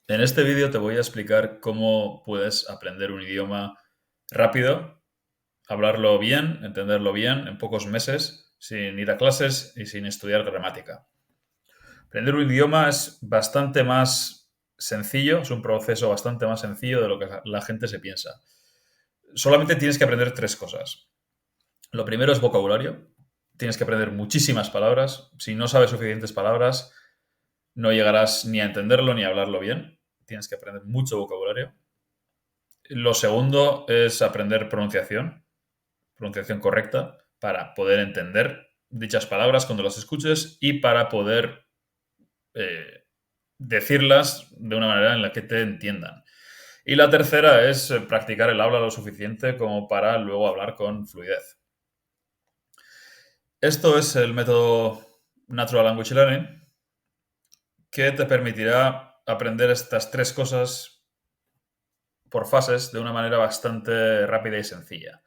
En este vídeo te voy a explicar cómo puedes aprender un idioma rápido, hablarlo bien, entenderlo bien en pocos meses, sin ir a clases y sin estudiar gramática. Aprender un idioma es bastante más sencillo, es un proceso bastante más sencillo de lo que la gente se piensa. Solamente tienes que aprender tres cosas. Lo primero es vocabulario. Tienes que aprender muchísimas palabras. Si no sabes suficientes palabras, no llegarás ni a entenderlo ni a hablarlo bien. Tienes que aprender mucho vocabulario. Lo segundo es aprender pronunciación correcta, para poder entender dichas palabras cuando las escuches y para poder eh, decirlas de una manera en la que te entiendan. Y la tercera es practicar el habla lo suficiente como para luego hablar con fluidez. Esto es el método Natural Language Learning, que te permitirá aprender estas tres cosas por fases de una manera bastante rápida y sencilla.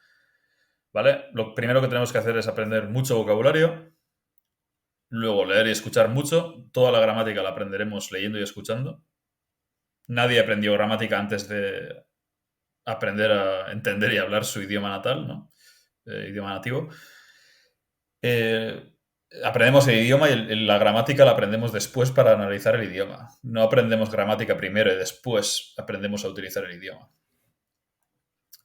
¿Vale? Lo primero que tenemos que hacer es aprender mucho vocabulario, luego leer y escuchar mucho. Toda la gramática la aprenderemos leyendo y escuchando. Nadie aprendió gramática antes de aprender a entender y hablar su idioma natal, ¿no? Idioma nativo. Eh, Aprendemos el idioma y la gramática la aprendemos después para analizar el idioma. No aprendemos gramática primero y después aprendemos a utilizar el idioma.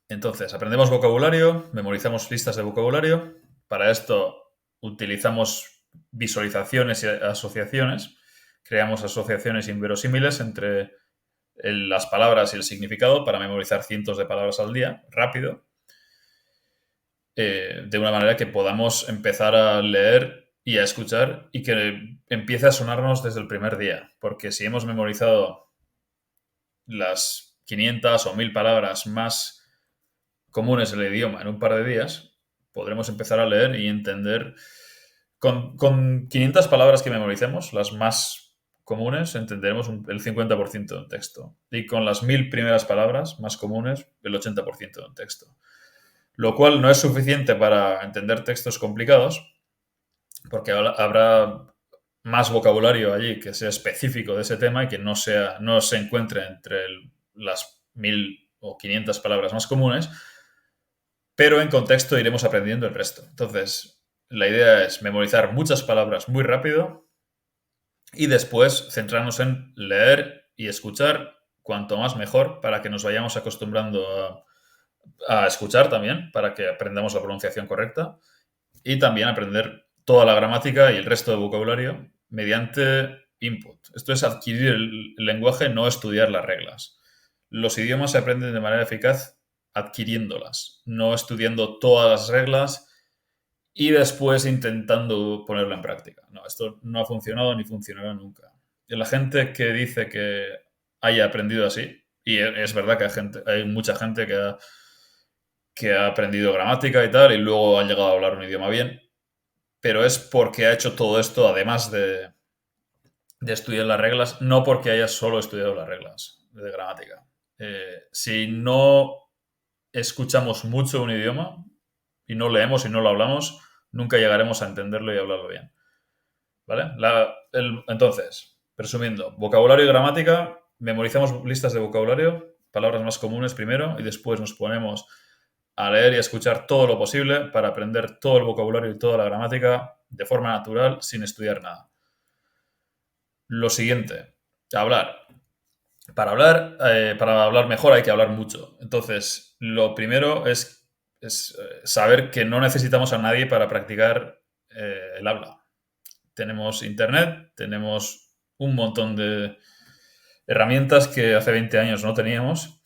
Entonces, aprendemos vocabulario, memorizamos listas de vocabulario. Para esto utilizamos visualizaciones y asociaciones. Creamos asociaciones inverosímiles entre las palabras y el significado para memorizar cientos de palabras al día, rápido, de una manera que podamos empezar a leer y a escuchar y que empiece a sonarnos desde el primer día. Porque si hemos memorizado las 500 o 1000 palabras más comunes del idioma en un par de días, podremos empezar a leer y entender. Con 500 palabras que memoricemos, las más comunes, entenderemos el 50% del texto. Y con las 1000 primeras palabras más comunes, el 80% del texto. Lo cual no es suficiente para entender textos complicados, porque habrá más vocabulario allí que sea específico de ese tema y que no se encuentre entre las 1000 o 500 palabras más comunes, pero en contexto iremos aprendiendo el resto. Entonces, la idea es memorizar muchas palabras muy rápido y después centrarnos en leer y escuchar cuanto más mejor para que nos vayamos acostumbrando a escuchar también, para que aprendamos la pronunciación correcta y también aprender toda la gramática y el resto de vocabulario mediante input. Esto es adquirir el lenguaje, no estudiar las reglas. Los idiomas se aprenden de manera eficaz adquiriéndolas, no estudiando todas las reglas y después intentando ponerlo en práctica. No, esto no ha funcionado ni funcionará nunca. Y la gente que dice que haya aprendido así, y es verdad que hay mucha gente que ha aprendido gramática y tal, y luego ha llegado a hablar un idioma bien, pero es porque ha hecho todo esto además de estudiar las reglas, no porque haya solo estudiado las reglas de gramática. Si no escuchamos mucho un idioma y no leemos y no lo hablamos, nunca llegaremos a entenderlo y hablarlo bien. ¿Vale? Entonces, resumiendo, vocabulario y gramática, memorizamos listas de vocabulario, palabras más comunes primero y después nos ponemos a leer y a escuchar todo lo posible para aprender todo el vocabulario y toda la gramática de forma natural sin estudiar nada. Lo siguiente, hablar. Para hablar mejor hay que hablar mucho. Entonces, lo primero es saber que no necesitamos a nadie para practicar el habla. Tenemos internet, tenemos un montón de herramientas que hace 20 años no teníamos.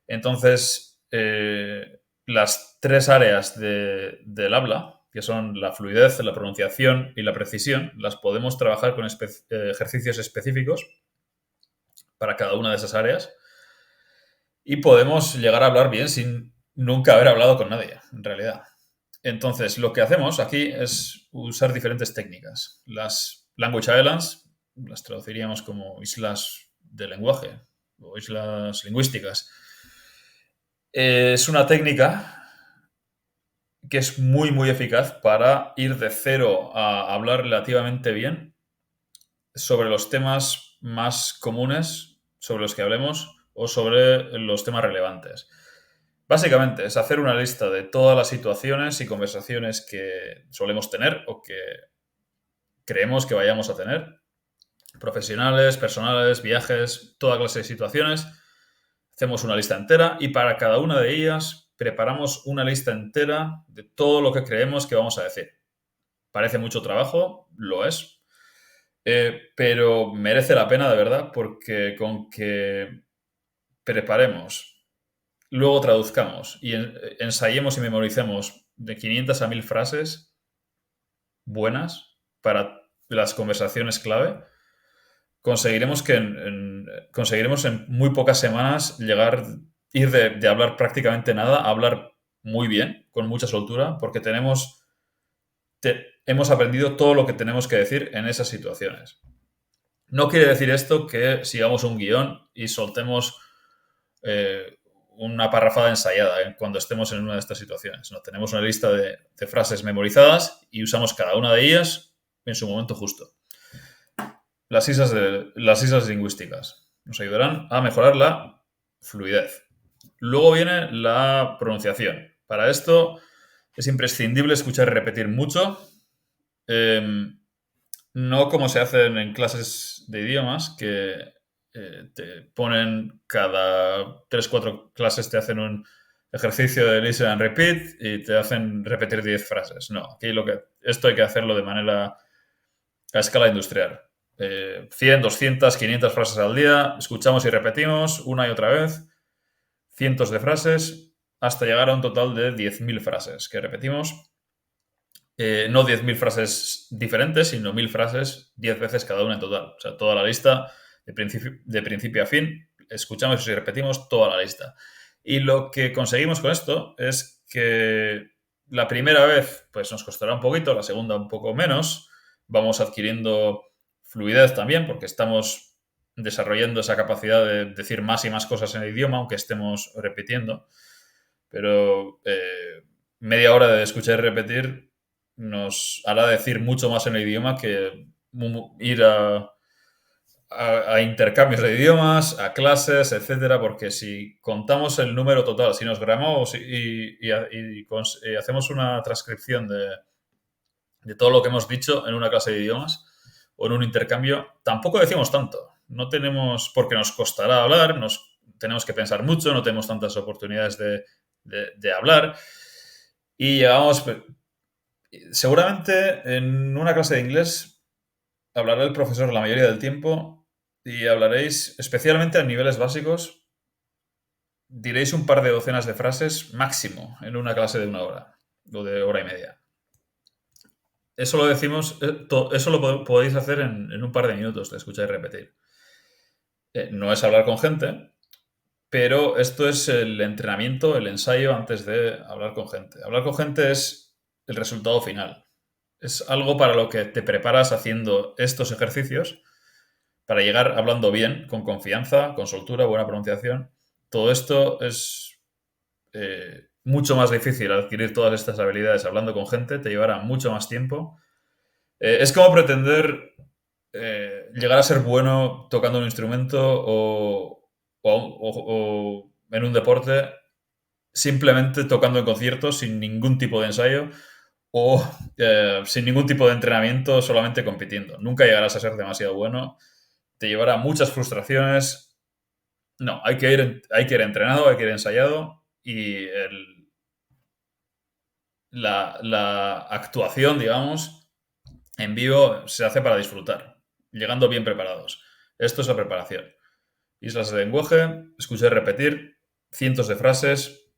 Entonces, las tres áreas del habla, que son la fluidez, la pronunciación y la precisión, las podemos trabajar con ejercicios específicos para cada una de esas áreas y podemos llegar a hablar bien sin nunca haber hablado con nadie, en realidad. Entonces, lo que hacemos aquí es usar diferentes técnicas. Las language islands las traduciríamos como islas de lenguaje o islas lingüísticas. Es una técnica que es muy, muy eficaz para ir de cero a hablar relativamente bien sobre los temas más comunes, sobre los que hablemos o sobre los temas relevantes. Básicamente es hacer una lista de todas las situaciones y conversaciones que solemos tener o que creemos que vayamos a tener, profesionales, personales, viajes, toda clase de situaciones. Hacemos una lista entera y para cada una de ellas preparamos una lista entera de todo lo que creemos que vamos a decir. Parece mucho trabajo, lo es, pero merece la pena de verdad porque con que preparemos, luego traduzcamos y ensayemos y memoricemos de 500 a 1000 frases buenas para las conversaciones clave, conseguiremos conseguiremos en muy pocas semanas ir de hablar prácticamente nada a hablar muy bien, con mucha soltura, porque hemos aprendido todo lo que tenemos que decir en esas situaciones. No quiere decir esto que sigamos un guión y soltemos una parrafada ensayada cuando estemos en una de estas situaciones. No, tenemos una lista de frases memorizadas y usamos cada una de ellas en su momento justo. Las islas lingüísticas nos ayudarán a mejorar la fluidez. Luego viene la pronunciación. Para esto es imprescindible escuchar y repetir mucho. No como se hacen en clases de idiomas, que te ponen cada 3-4 clases, te hacen un ejercicio de listen and repeat y te hacen repetir 10 frases. No, aquí esto hay que hacerlo de manera a escala industrial. 100, 200, 500 frases al día, escuchamos y repetimos una y otra vez, cientos de frases, hasta llegar a un total de 10.000 frases que repetimos. No 10.000 frases diferentes, sino 1.000 frases 10 veces cada una en total. O sea, toda la lista de principio a fin, escuchamos y repetimos toda la lista. Y lo que conseguimos con esto es que la primera vez pues nos costará un poquito, la segunda un poco menos. Vamos adquiriendo fluidez también porque estamos desarrollando esa capacidad de decir más y más cosas en el idioma, aunque estemos repitiendo. Pero media hora de escuchar y repetir nos hará decir mucho más en el idioma que ir a intercambios de idiomas, a clases, etcétera, porque si contamos el número total, si nos grabamos y hacemos una transcripción de todo lo que hemos dicho en una clase de idiomas o en un intercambio, tampoco decimos tanto. No tenemos, porque nos costará hablar, tenemos que pensar mucho, no tenemos tantas oportunidades de hablar y llegamos. Seguramente en una clase de inglés hablará el profesor la mayoría del tiempo y hablaréis, especialmente a niveles básicos, diréis un par de docenas de frases máximo en una clase de 1 hora o de hora y media. Eso lo decimos, eso lo podéis hacer en un par de minutos de escuchar y repetir. No es hablar con gente, pero esto es el entrenamiento, el ensayo antes de hablar con gente. Hablar con gente es el resultado final. Es algo para lo que te preparas haciendo estos ejercicios para llegar hablando bien, con confianza, con soltura, buena pronunciación. Todo esto es mucho más difícil adquirir todas estas habilidades hablando con gente, te llevará mucho más tiempo. Es como pretender llegar a ser bueno tocando un instrumento o en un deporte simplemente tocando en conciertos sin ningún tipo de ensayo o sin ningún tipo de entrenamiento, solamente compitiendo. Nunca llegarás a ser demasiado bueno, te llevará muchas frustraciones. No, hay que ir entrenado, hay que ir ensayado y la actuación, digamos, en vivo se hace para disfrutar, llegando bien preparados. Esto es la preparación. Islas de lenguaje, escuchar y repetir, cientos de frases,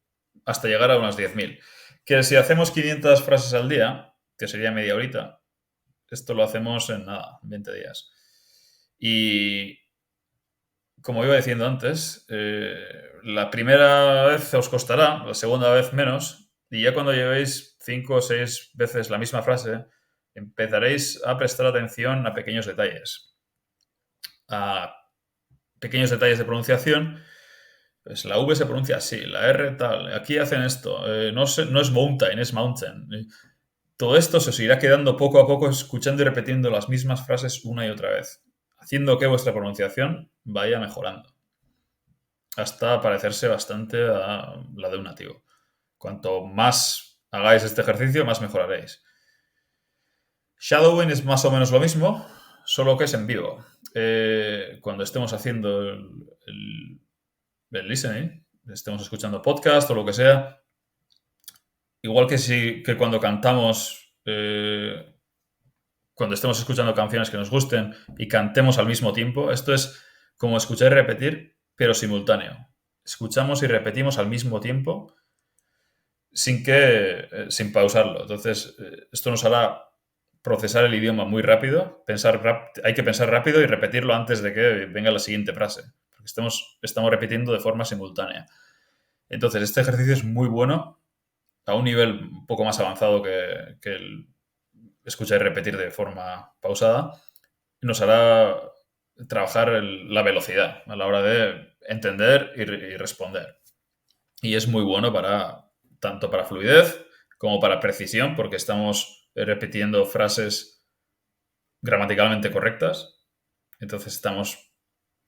hasta llegar a unas 10.000. Que si hacemos 500 frases al día, que sería media horita, esto lo hacemos en nada, 20 días. Y como iba diciendo antes, la primera vez os costará, la segunda vez menos, y ya cuando llevéis 5 o 6 veces la misma frase, empezaréis a prestar atención a pequeños detalles. A pequeños detalles de pronunciación. Pues la V se pronuncia así, la R tal, aquí hacen esto, no es mountain, es mountain. Todo esto se os irá quedando poco a poco escuchando y repitiendo las mismas frases una y otra vez, haciendo que vuestra pronunciación vaya mejorando. hasta parecerse bastante a la de un nativo. Cuanto más hagáis este ejercicio, más mejoraréis. Shadowing es más o menos lo mismo, solo que es en vivo. Cuando estemos haciendo el listening, estemos escuchando podcast o lo que sea, igual que cuando cantamos, cuando estemos escuchando canciones que nos gusten y cantemos al mismo tiempo, esto es como escuchar y repetir, pero simultáneo. Escuchamos y repetimos al mismo tiempo sin pausarlo. Entonces, esto nos hará procesar el idioma muy rápido, hay que pensar rápido y repetirlo antes de que venga la siguiente frase, porque estamos repitiendo de forma simultánea. Entonces, este ejercicio es muy bueno a un nivel un poco más avanzado que el escuchar y repetir de forma pausada. Nos hará trabajar la velocidad a la hora de entender y responder. Y es muy bueno tanto para fluidez como para precisión, porque estamos repitiendo frases gramaticalmente correctas. Entonces estamos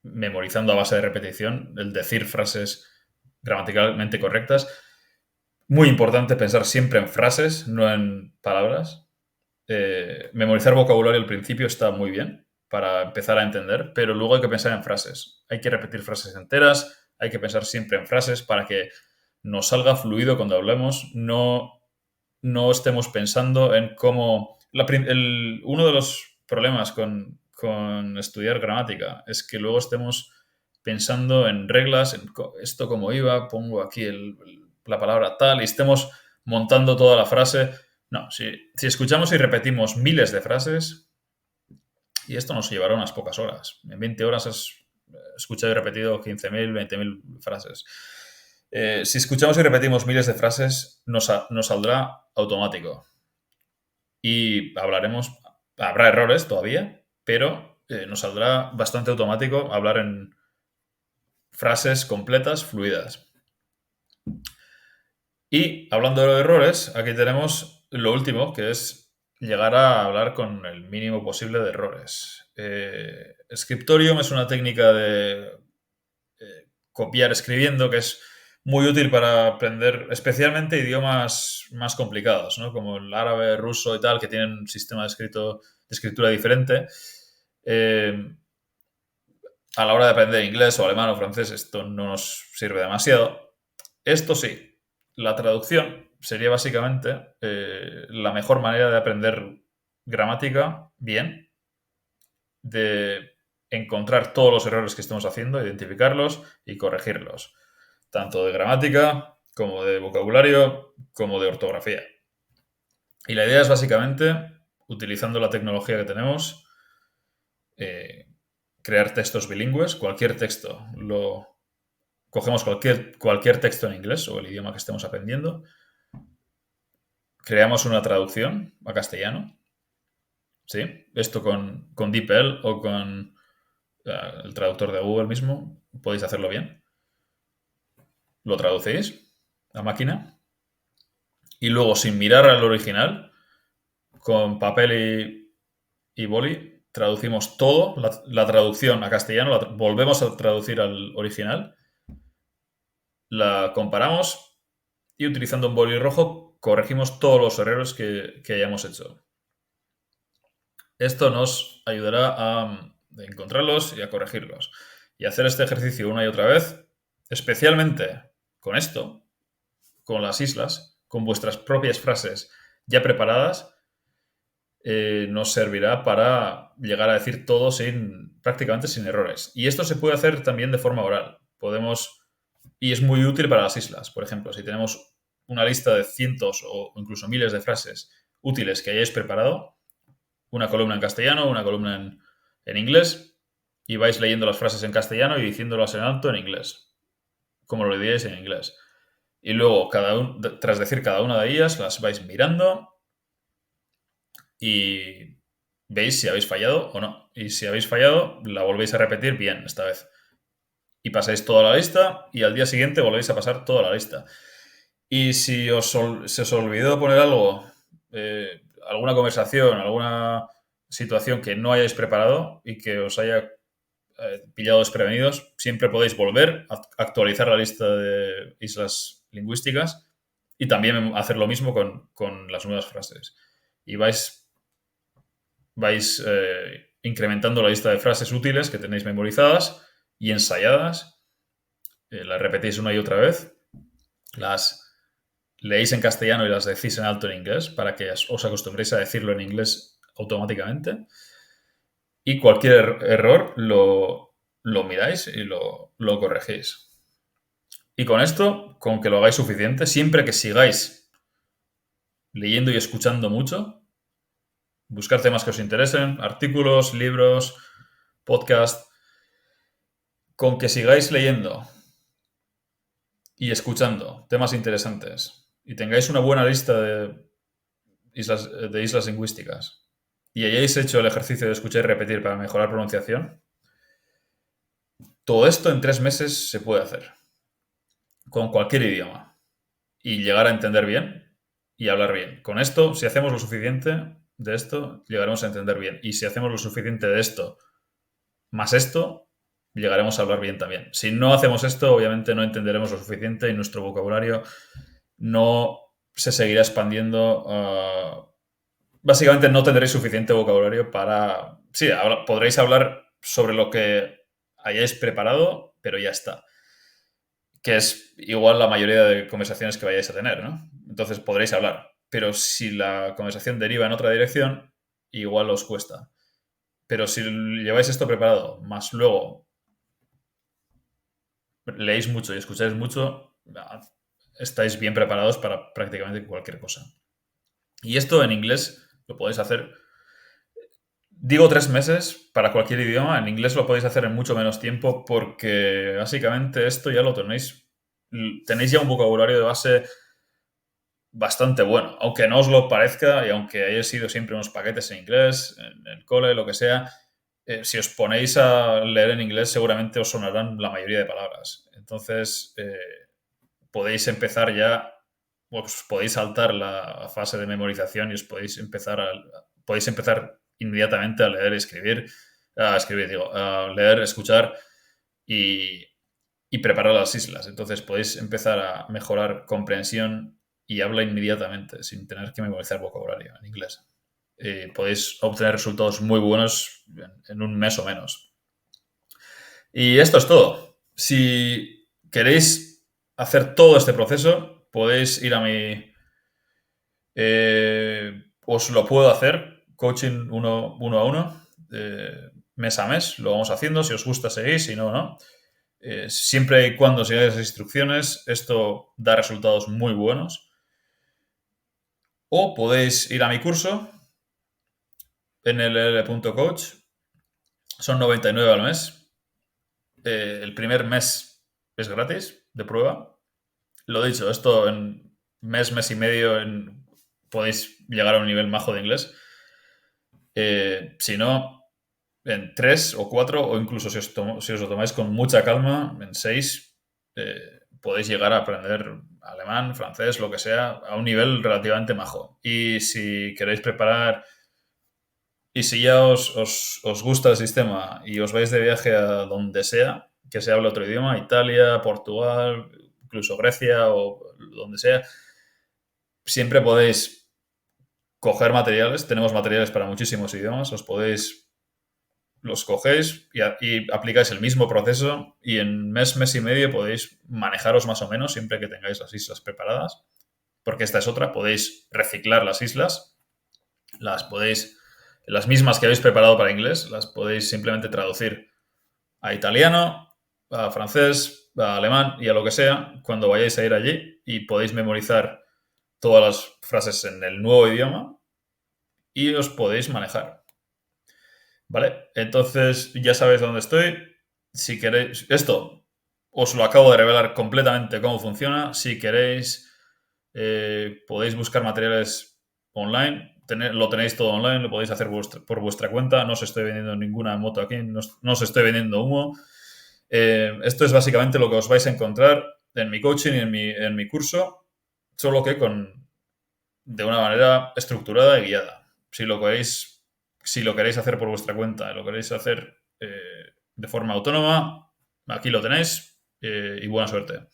memorizando a base de repetición el decir frases gramaticalmente correctas. Muy importante pensar siempre en frases, no en palabras. Memorizar vocabulario al principio está muy bien para empezar a entender, pero luego hay que pensar en frases. Hay que repetir frases enteras, hay que pensar siempre en frases para que nos salga fluido cuando hablemos, no estemos pensando en cómo... uno de los problemas con estudiar gramática es que luego estemos pensando en reglas, en esto como iba, pongo aquí la palabra tal y estemos montando toda la frase. No, si escuchamos y repetimos miles de frases, y esto nos llevará unas pocas horas. En 20 horas has escuchado y repetido 15.000, 20.000 frases. Si escuchamos y repetimos miles de frases, nos saldrá automático. Y habrá errores todavía, pero nos saldrá bastante automático hablar en frases completas, fluidas. Y hablando de errores, aquí tenemos lo último, que es llegar a hablar con el mínimo posible de errores. Scriptorium es una técnica de copiar escribiendo que es muy útil para aprender especialmente idiomas más complicados, ¿no? Como el árabe, ruso y tal, que tienen un sistema de escritura diferente. A la hora de aprender inglés o alemán o francés esto no nos sirve demasiado. Esto sí, la traducción sería básicamente la mejor manera de aprender gramática bien, de encontrar todos los errores que estemos haciendo, identificarlos y corregirlos, tanto de gramática como de vocabulario como de ortografía. Y la idea es básicamente, utilizando la tecnología que tenemos, crear textos bilingües, cualquier texto, cogemos cualquier texto en inglés o el idioma que estemos aprendiendo, creamos una traducción a castellano, ¿sí? Esto con DeepL o con el traductor de Google mismo, podéis hacerlo bien. Lo traducís a máquina y luego, sin mirar al original, con papel y boli, traducimos todo, la traducción a castellano, volvemos a traducir al original, la comparamos y utilizando un boli rojo corregimos todos los errores que hayamos hecho. Esto nos ayudará a encontrarlos y a corregirlos. Y hacer este ejercicio una y otra vez, especialmente con esto, con las islas, con vuestras propias frases ya preparadas, nos servirá para llegar a decir todo prácticamente sin errores. Y esto se puede hacer también de forma oral. Y es muy útil para las islas. Por ejemplo, si tenemos una lista de cientos o incluso miles de frases útiles que hayáis preparado, una columna en castellano, una columna en inglés, y vais leyendo las frases en castellano y diciéndolas en alto en inglés, como lo diríais en inglés. Y luego, tras decir cada una de ellas, las vais mirando y veis si habéis fallado o no. Y si habéis fallado, la volvéis a repetir bien esta vez. Y pasáis toda la lista y al día siguiente volvéis a pasar toda la lista. Y si se os olvidó poner algo, alguna conversación, alguna situación que no hayáis preparado y que os haya pillado desprevenidos, siempre podéis volver a actualizar la lista de islas lingüísticas y también hacer lo mismo con las nuevas frases. Y vais incrementando la lista de frases útiles que tenéis memorizadas y ensayadas. Las repetís una y otra vez. Las leéis en castellano y las decís en alto en inglés para que os acostumbréis a decirlo en inglés automáticamente. Y cualquier error lo miráis y lo corregís. Y con esto, con que lo hagáis suficiente, siempre que sigáis leyendo y escuchando mucho, buscar temas que os interesen, artículos, libros, podcast, con que sigáis leyendo y escuchando temas interesantes y tengáis una buena lista de islas lingüísticas y hayáis hecho el ejercicio de escuchar y repetir para mejorar pronunciación, todo esto en 3 meses se puede hacer con cualquier idioma y llegar a entender bien y hablar bien. Con esto, si hacemos lo suficiente de esto, llegaremos a entender bien. Y si hacemos lo suficiente de esto más esto, llegaremos a hablar bien también. Si no hacemos esto, obviamente no entenderemos lo suficiente y nuestro vocabulario no se seguirá expandiendo. Básicamente no tendréis suficiente vocabulario para... Sí, podréis hablar sobre lo que hayáis preparado, pero ya está. Que es igual la mayoría de conversaciones que vayáis a tener, ¿no? Entonces podréis hablar. Pero si la conversación deriva en otra dirección, igual os cuesta. Pero si lleváis esto preparado, más luego leéis mucho y escucháis mucho, estáis bien preparados para prácticamente cualquier cosa. Y esto en inglés lo podéis hacer, digo 3 meses para cualquier idioma, en inglés lo podéis hacer en mucho menos tiempo porque básicamente esto ya lo tenéis ya un vocabulario de base bastante bueno, aunque no os lo parezca y aunque hayáis sido siempre unos paquetes en inglés, en el cole, lo que sea, si os ponéis a leer en inglés seguramente os sonarán la mayoría de palabras. Entonces, podéis empezar ya, pues podéis saltar la fase de memorización y os podéis empezar inmediatamente a leer y escribir, a leer, escuchar y, y preparar las islas. Entonces podéis empezar a mejorar comprensión y habla inmediatamente, sin tener que memorizar vocabulario en inglés. Podéis obtener resultados muy buenos en un mes o menos. Y esto es todo. Si queréis hacer todo este proceso, podéis ir a mi... os lo puedo hacer, coaching uno a uno, mes a mes, lo vamos haciendo. Si os gusta, seguís, si no, no. Siempre y cuando sigáis las instrucciones, esto da resultados muy buenos. O podéis ir a mi curso, nll.coach, son 99 al mes. El primer mes es gratis, de prueba. Lo dicho, esto en mes y medio podéis llegar a un nivel majo de inglés. Si no, en 3 o 4, o incluso si os lo tomáis con mucha calma, en 6, podéis llegar a aprender alemán, francés, lo que sea, a un nivel relativamente majo. Y si queréis preparar, y si ya os gusta el sistema y os vais de viaje a donde sea, que se hable otro idioma, Italia, Portugal, incluso Grecia o donde sea, siempre podéis coger materiales. Tenemos materiales para muchísimos idiomas. Los cogéis y aplicáis el mismo proceso y en mes y medio podéis manejaros más o menos siempre que tengáis las islas preparadas. Porque esta es otra, podéis reciclar las islas, las mismas que habéis preparado para inglés, las podéis simplemente traducir a italiano, a francés, a alemán y a lo que sea cuando vayáis a ir allí y podéis memorizar todas las frases en el nuevo idioma y os podéis manejar. ¿Vale? Entonces ya sabéis dónde estoy. Si queréis, esto os lo acabo de revelar completamente cómo funciona. Si queréis, podéis buscar materiales online. Lo tenéis todo online, lo podéis hacer por vuestra cuenta. No os estoy vendiendo ninguna moto aquí, no os estoy vendiendo humo. Esto es básicamente lo que os vais a encontrar en mi coaching y en mi curso, solo que de una manera estructurada y guiada. Si lo queréis hacer por vuestra cuenta, lo queréis hacer de forma autónoma. Aquí lo tenéis y buena suerte.